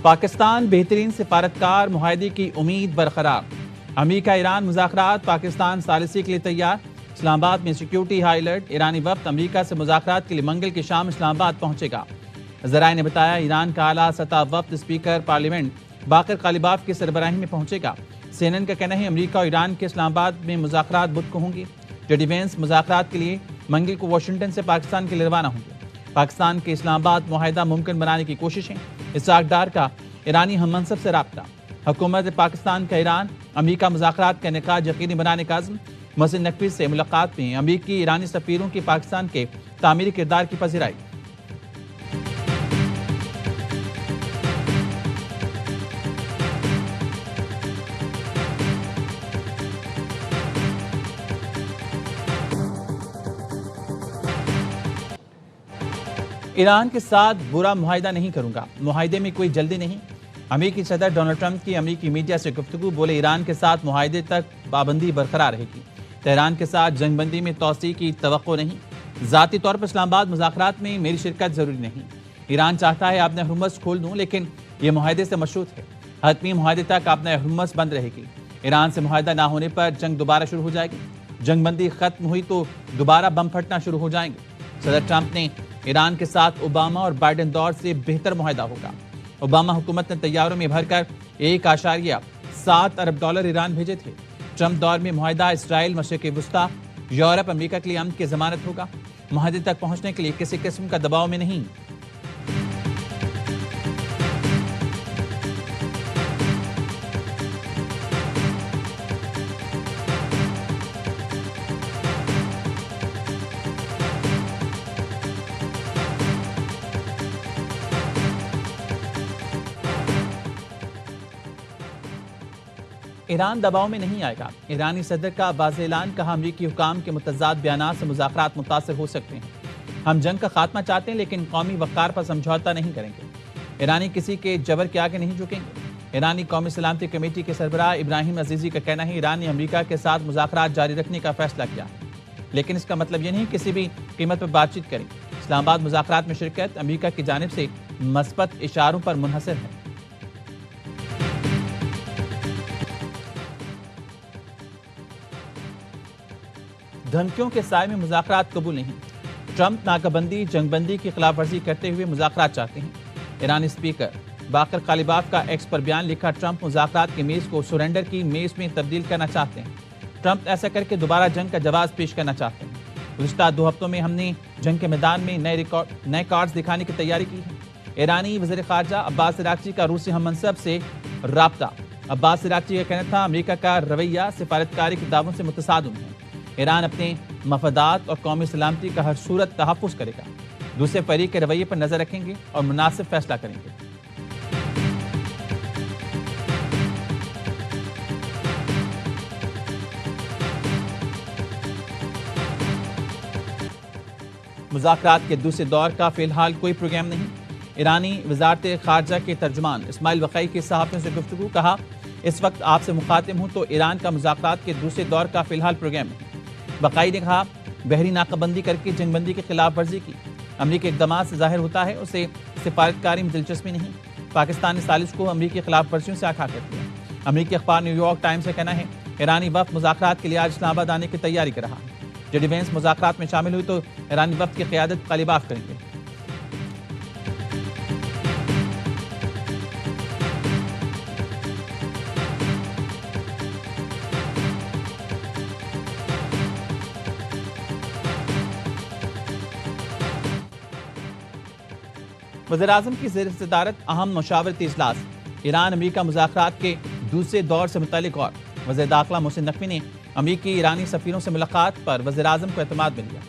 پاکستان بہترین سفارتکار معاہدے کی امید برقرار۔ امریکہ ایران مذاکرات، پاکستان ثالثی کے لیے تیار۔ اسلام آباد میں سیکیورٹی ہائی الرٹ۔ ایرانی وفد امریکہ سے مذاکرات کے لیے منگل کی شام اسلام آباد پہنچے گا۔ ذرائع نے بتایا ایران کا اعلیٰ سطح وفد اسپیکر پارلیمنٹ باقر غالباف کی سربراہی میں پہنچے گا۔ CNN کا کہنا ہے امریکہ اور ایران کے اسلام آباد میں مذاکرات بدھ کو ہوں گے۔ جیڈی وینس مذاکرات کے لیے منگل کو واشنگٹن سے پاکستان کے لیے روانہ ہوں گے۔ پاکستان کے اسلام آباد معاہدہ ممکن بنانے کی کوششیں، اسحاق ڈار کا ایرانی ہم منصب سے رابطہ۔ حکومت پاکستان کا ایران امریکہ مذاکرات کا انعقاد یقینی بنانے کا عزم۔ محسن نقوی سے ملاقات میں امریکی ایرانی سفیروں کی پاکستان کے تعمیری کردار کی پذیرائی۔ ایران کے ساتھ برا معاہدہ نہیں کروں گا، معاہدے میں کوئی جلدی نہیں۔ امریکی صدر ڈونلڈ ٹرمپ کی امریکی میڈیا سے گفتگو، بولے ایران کے ساتھ معاہدے تک پابندی برقرار رہے گی۔ تہران کے ساتھ جنگ بندی میں توسیع کی توقع نہیں۔ ذاتی طور پر اسلام آباد مذاکرات میں میری شرکت ضروری نہیں۔ ایران چاہتا ہے آبِ ہرمز کھول دوں، لیکن یہ معاہدے سے مشروط ہے۔ حتمی معاہدے تک آبِ ہرمز بند رہے گی۔ ایران سے معاہدہ نہ ہونے پر جنگ دوبارہ شروع ہو جائے گی۔ جنگ بندی ختم ہوئی تو دوبارہ بم پھٹنا شروع ہو جائیں گے۔ صدر ٹرمپ نے ایران کے ساتھ اوباما اور بائیڈن دور سے بہتر معاہدہ ہوگا۔ اوباما حکومت نے طیاروں میں بھر کر $1.7 ارب ایران بھیجے تھے۔ ٹرمپ دور میں معاہدہ اسرائیل، مشرق وسطیٰ، یورپ، امریکہ کے لیے امن کی ضمانت ہوگا۔ معاہدے تک پہنچنے کے لیے کسی قسم کا دباؤ میں نہیں۔ ایران دباؤ میں نہیں آئے گا۔ ایرانی صدر کا واضح اعلان، کہا امریکی حکام کے متضاد بیانات سے مذاکرات متاثر ہو سکتے ہیں۔ ہم جنگ کا خاتمہ چاہتے ہیں لیکن قومی وقار پر سمجھوتہ نہیں کریں گے۔ ایرانی کسی کے جبر کے آگے نہیں جھکیں گے۔ ایرانی قومی سلامتی کمیٹی کے سربراہ ابراہیم عزیزی کا کہنا ہے ایران نے امریکہ کے ساتھ مذاکرات جاری رکھنے کا فیصلہ کیا ہے، لیکن اس کا مطلب یہ نہیں کسی بھی قیمت پر بات چیت کریں۔ اسلام آباد مذاکرات میں شرکت امریکہ کی جانب سے مثبت اشاروں پر منحصر ہے۔ دھمکیوں کے سائے میں مذاکرات قبول نہیں۔ ٹرمپ ناکہ بندی، جنگ بندی کی خلاف ورزی کرتے ہوئے مذاکرات چاہتے ہیں۔ ایرانی اسپیکر باقر غالباف کا ایکس پر بیان، لکھا ٹرمپ مذاکرات کی میز کو سرنڈر کی میز میں تبدیل کرنا چاہتے ہیں۔ ٹرمپ ایسا کر کے دوبارہ جنگ کا جواز پیش کرنا چاہتے ہیں۔ گزشتہ 2 ہفتوں میں ہم نے جنگ کے میدان میں نئے کارڈز دکھانے کی تیاری کی ہے۔ ایرانی وزیر خارجہ عباس عراقچی کا روسی ہم منصب سے رابطہ۔ عباس عراقچی کا کہنا تھا امریکہ کا رویہ سفارتکاری کے دعووں سے متصادم ہے۔ ایران اپنے مفادات اور قومی سلامتی کا ہر صورت تحفظ کرے گا۔ دوسرے فریق کے رویے پر نظر رکھیں گے اور مناسب فیصلہ کریں گے۔ مذاکرات کے دوسرے دور کا فی الحال کوئی پروگرام نہیں۔ ایرانی وزارت خارجہ کے ترجمان اسماعیل وقائی کی صحافیوں سے گفتگو، کہا اس وقت آپ سے مخاطب ہوں تو ایران کا مذاکرات کے دوسرے دور کا فی الحال پروگرام نہیں۔ وقائی نے کہا بحری ناکہ بندی کر کے جنگ بندی کی خلاف ورزی کی۔ امریکی اقدامات سے ظاہر ہوتا ہے اسے سفارتکاری میں دلچسپی نہیں۔ پاکستان نے سالس کو امریکی خلاف ورزیوں سے آگاہ کر دیا۔ امریکی اخبار نیو یارک ٹائمز کا کہنا ہے ایرانی وفد مذاکرات کے لیے آج اسلام آباد آنے کی تیاری کر رہا ہے۔ جیڈی وینس مذاکرات میں شامل ہوئی تو ایرانی وفد کی قیادت غالباف کریں گے۔ وزیراعظم کی زیر صدارت اہم مشاورتی اجلاس، ایران امریکہ مذاکرات کے دوسرے دور سے متعلق اور وزیر داخلہ محسن نقوی نے امریکی ایرانی سفیروں سے ملاقات پر وزیراعظم کو اعتماد میں لیا۔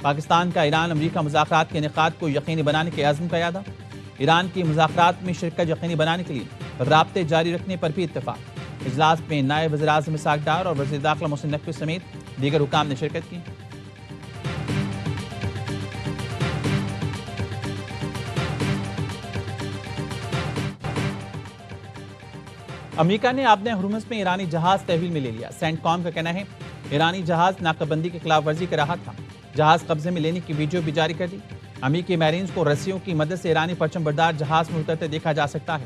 پاکستان کا ایران امریکہ مذاکرات کے انعقاد کو یقینی بنانے کے عزم کا اعادہ۔ ایران کی مذاکرات میں شرکت یقینی بنانے کے لیے رابطے جاری رکھنے پر بھی اتفاق۔ اجلاس میں نائب وزیر اعظم اسحاق ڈار اور وزیر داخلہ محسن نقوی سمیت دیگر حکام نے شرکت کی۔ امریکہ نے آبِ ہرمز میں ایرانی جہاز تحویل میں لے لیا۔ سینٹ کام کا کہنا ہے ایرانی جہاز ناکہ بندی کی خلاف ورزی کر رہا تھا۔ جہاز قبضے میں لینے کی ویڈیو بھی جاری کر دی۔ امریکی میرینز کو رسیوں کی مدد سے ایرانی پرچم بردار جہاز میں اترتے دیکھا جا سکتا ہے۔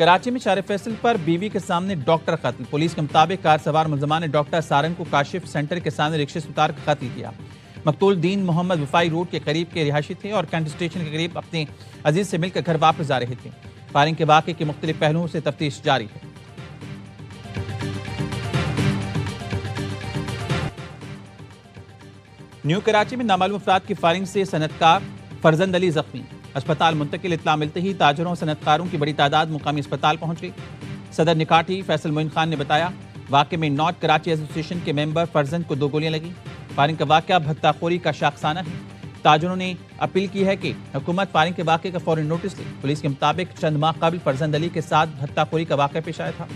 کراچی میں شارع فیصل پر بیوی کے سامنے ڈاکٹر قتل. پولیس کے مطابق کار سوار ملزمان نے ڈاکٹر سارنگ کو کاشف سینٹر کے سامنے رکشے سے اتار کر قتل کیا. مقتول دین محمد وفائی روڈ کے قریب کے رہائشی تھے اور کینٹ اسٹیشن کے قریب اپنے عزیز سے مل کر گھر واپس جا رہے تھے. فائرنگ کے واقعے کے مختلف پہلوؤں سے تفتیش جاری ہے. نیو کراچی میں نامعلوم افراد کی فائرنگ سے صنعتکار فرزند علی زخمی. اسپتال منتقل. اطلاع ملتے ہی تاجروں اور صنعتکاروں کی بڑی تعداد مقامی اسپتال پہنچ گئی. صدر نکاٹھی فیصل معین خان نے بتایا واقعے میں نارتھ کراچی ایسوسی ایشن کے ممبر فرزند کو 2 گولیاں لگیں. فائرنگ کا واقعہ بھتہ خوری کا شاخسانہ ہے. تاجروں نے اپیل کی ہے کہ حکومت فائرنگ کے واقعے کا فوری نوٹس لے. پولیس کے مطابق چند ماہ قبل فرزند علی کے ساتھ بھتہ خوری کا واقعہ پیش آیا تھا.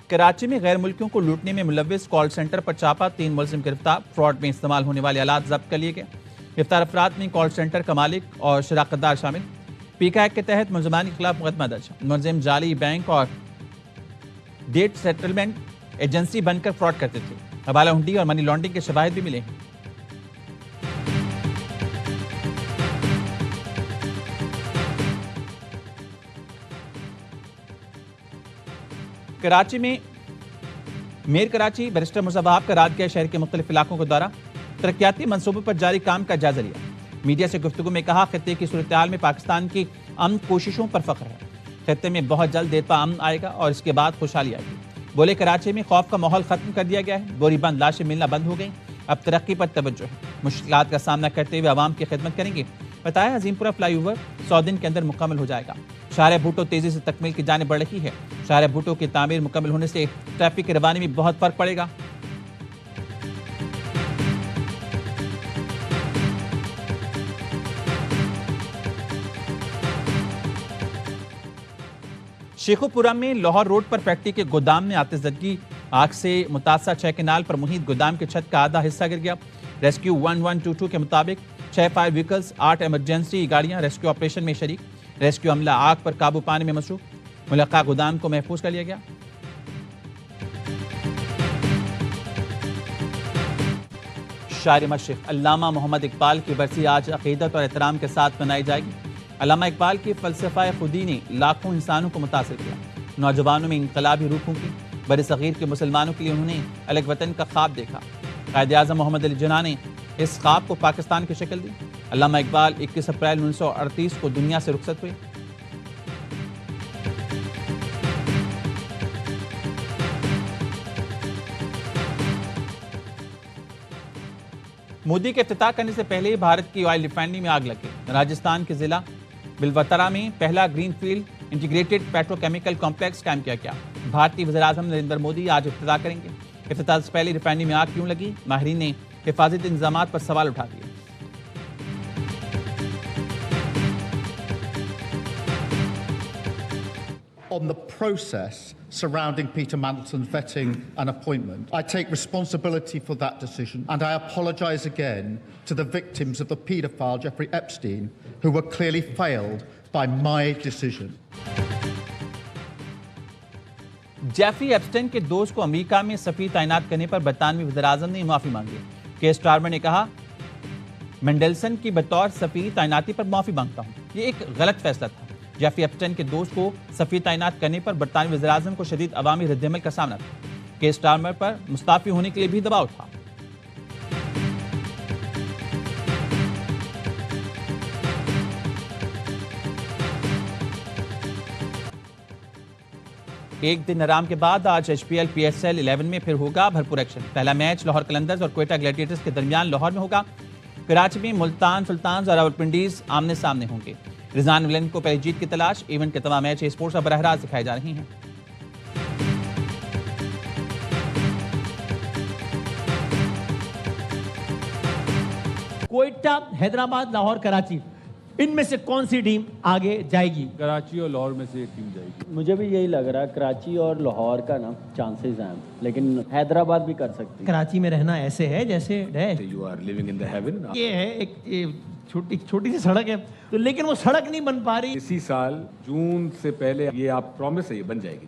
کراچی میں غیر ملکیوں کو لوٹنے میں ملوث کال سینٹر پر چھاپا. 3 ملزم گرفتار. فراڈ میں استعمال ہونے والے آلات ضبط کر لیے گئے. گرفتار افراد میں کال سینٹر کا مالک اور شراکت دار شامل. پیکا ایکٹ کے تحت ملزمان کے خلاف مقدمہ درج. ملزم جعلی بینک اور ڈیٹ سیٹلمنٹ ایجنسی بن کر فراڈ کرتے تھے. حوالہ ہنڈی اور منی لانڈرنگ کے شواہد بھی ملے ہیں. کراچی میں میر کراچی بیرسٹر مرزا وہاب کا رات گئے شہر کے مختلف علاقوں کا دورہ. ترقیاتی منصوبوں پر جاری کام کا جائزہ لیا. میڈیا سے گفتگو میں کہا خطے کی صورتحال میں پاکستان کی امن کوششوں پر فخر ہے. خطے میں بہت جلد دیر پا امن آئے گا اور اس کے بعد خوشحالی آئے گی. بولے کراچی میں خوف کا ماحول ختم کر دیا گیا ہے. بوری بند لاشیں ملنا بند ہو گئیں. اب ترقی پر توجہ ہے. مشکلات کا سامنا کرتے ہوئے عوام کی خدمت کریں گے. بتایا عظیم پورہ فلائی اوور 100 دن کے اندر مکمل ہو جائے گا. شاہراہ بھٹو تیزی سے تکمیل کی جانب بڑھ رہی ہے. شاہراہ بھٹو کی تعمیر مکمل ہونے سے ٹریفک کی روانی میں بہت فرق پڑے گا. شیخو پورہ میں لاہور روڈ پر فیکٹری کے گودام میں آتش زدگی. آگ سے متاثرہ 6 کنال پر محیط گودام کے چھت کا آدھا حصہ گر گیا. ریسکیو 1122 کے مطابق 6 فائر وہیکلز 8 ایمرجنسی گاڑیاں ریسکیو آپریشن میں شریک. ریسکیو عملہ آگ پر قابو پانے میں مصروف. ملحقہ گودام کو محفوظ کر لیا گیا. شاعر مشرق علامہ محمد اقبال کی برسی آج عقیدت اور احترام کے ساتھ منائی جائے گی. علامہ اقبال کی فلسفہ خودی نے لاکھوں انسانوں کو متاثر کیا. نوجوانوں میں انقلابی روح پھونکی. بر صغیر کے مسلمانوں کے لیے انہوں نے الگ وطن کا خواب دیکھا. قائد اعظم محمد علی جناح نے اس خواب کو پاکستان کی شکل دی. علامہ اقبال 21 اپریل 1938 کو دنیا سے رخصت ہوئے. مودی کے افتتاح کرنے سے پہلے بھارت کی آئل ریفائنری میں آگ لگ گئی. راجستھان کے ضلع بلوترا میں پہلا green field integrated petro chemical complex قائم کیا گیا. بھارتی وزیر اعظم نریندر مودی آج افتتاح کریں گے. افتتاح سے پہلے ریفائنری میں آگ کیوں لگی؟ ماہرین نے حفاظتی انتظامات پر سوال اٹھا دیے. On the process surrounding Peter Mandelson's vetting and appointment, I take responsibility for that decision and I apologise again to the victims of the paedophile Jeffrey Epstein who were clearly failed by my decision. Jeffrey Epstein کے دوست کو امریکہ میں سفیر تعینات کرنے پر برطانوی وزیر اعظم نے معافی مانگی. کیئر سٹارمر نے کہا مینڈلسن کی بطور سفیر تعیناتی پر معافی مانگتا ہوں. یہ ایک غلط فیصلہ تھا. جیفری ایپسٹین کے دوست کو سفیر تعینات کرنے پر برطانوی وزیر اعظم کو شدید عوامی رد عمل کا سامنا تھا. کیئر سٹارمر پر مستعفی ہونے کے لیے بھی دباؤ تھا. ایک دن آرام کے بعد آج H P L P S L 11 میں پھر ہوگا بھرپور ایکشن. پہلا میچ لاہور قلندرز اور کوئٹہ گلیڈیٹرز کے درمیان لاہور میں ہوگا. کراچی میں ملتان سلطانز اور راولپنڈیز آمنے سامنے ہوں گے. رضوان انگلینڈ کو پہلی جیت کی تلاش. ایونٹ کے تمام میچ اسپورٹس پر براہ راست دکھائے جا رہے ہیں. کوئٹہ، حیدرآباد، لاہور، کراچی، ان میں سے کون سی ٹیم آگے جائے گی؟ کراچی اور لاہور میں سے ایک ٹیم جائے گی. مجھے بھی یہی لگ رہا ہے کراچی اور لاہور کا نا چانسز ہیں، لیکن حیدرآباد بھی کر سکتی ہے. کراچی میں رہنا ایسے ہے جیسے ہے، you are living in the heaven. یہ ہے ایک چھوٹی سی سڑک ہے تو، لیکن وہ سڑک نہیں بن پا رہی. اسی سال جون سے پہلے یہ آپ پرومس ہے یہ بن جائے گی.